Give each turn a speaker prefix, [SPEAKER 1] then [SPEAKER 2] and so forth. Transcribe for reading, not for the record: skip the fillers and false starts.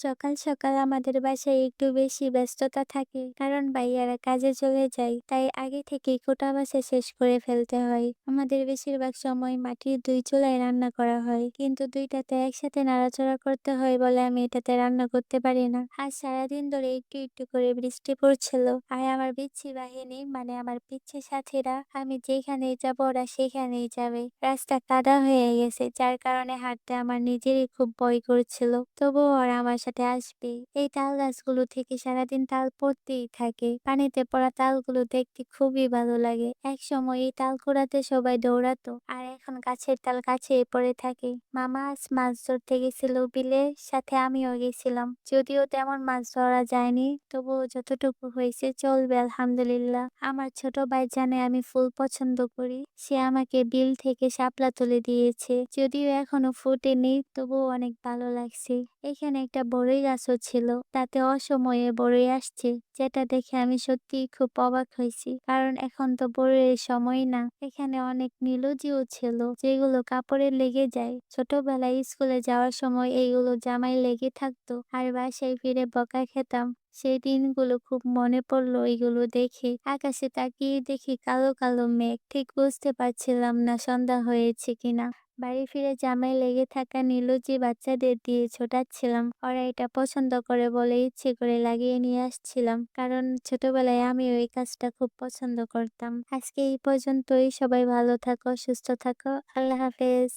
[SPEAKER 1] সকাল সকাল আমাদের বাসায় একটু বেশি ব্যস্ততা থাকে কারণ ভাইয়ারা কাজে চলে যায়, তাই আগে থেকেই কোটা বাছা শেষ করে ফেলতে হয়। আমাদের বেশিরভাগ সময় মাটির 2 চুলায় রান্না করা হয়, কিন্তু দুইটাতে একসাথে নাড়াচাড়া করতে হয় বলে আমি এটাতে রান্না করতে পারি না। আজ সারাদিন ধরে একটু একটু করে বৃষ্টি পড়ছিল, আর আমার পিচ্ছি বাহিনী মানে আমার পিচ্ছি সাথীরা আমি যেখানেই যাব ওরা সেখানেই যাবে। রাস্তা কাদা হয়ে গেছে, যার কারণে হাঁটতে আমার নিজেরই খুব ভয় করছিল, তবুও ওরা আমার সাথে আসবে। এই তাল গাছগুলো থেকে সারাদিন তাল পড়তেই থাকে, পানিতে পড়া তালগুলো দেখতে খুবই ভালো লাগে। এক সময় এই তাল কুড়াতে সবাই দৌড়াতো, আর এখন গাছের তাল গাছেই পড়ে থাকে। মামা আজ মাছ ধরতে গেছিল বিলে, সাথে আমিও গেছিলাম। যদিও তেমন মাছ ধরা যায়নি, তবুও যতটুকু হয়েছে চলবে আলহামদুলিল্লাহ। আমার ছোট ভাই জানে আমি ফুল পছন্দ করি, সে আমাকে বিল থেকে শাপলা তুলে দিয়েছে, যদিও এখনো ফুটেনি, তবুও অনেক ভালো লাগছে। এখানে একটা বড়ই গাছও ছিল, তাতে অসময়ে বড়ই আসছে, যেটা দেখে আমি সত্যিই খুব অবাক হয়েছি, কারণ এখন তো বড়ইয়ের সময় না। এখানে অনেক নীলজিও ছিল, যেগুলো কাপড়ে লেগে যায়। ছোটবেলায় স্কুলে যাওয়ার সময় এইগুলো জামায় লেগে থাকতো, আর বাসায় ফিরে বকা খেতাম। সেই দিনগুলো খুব মনে পড়লো এগুলো দেখে। আকাশে তাকিয়ে দেখি কালো কালো মেঘ, ঠিক বুঝতে পারছিলাম না সন্ধ্যা হয়েছে কিনা। বাড়ি ফিরে জামায় লেগে থাকা নীলজি বাচ্চাদের দিয়ে ছোটাচ্ছিলাম, ওরা এটা পছন্দ করে বলে ইচ্ছে করে লাগিয়ে নিয়ে আসছিলাম, কারণ ছোটবেলায় আমি ওই কাজটা খুব পছন্দ করতাম। আজকে এই পর্যন্তই, সবাই ভালো থাকো, সুস্থ থাকো, আল্লাহ হাফেজ।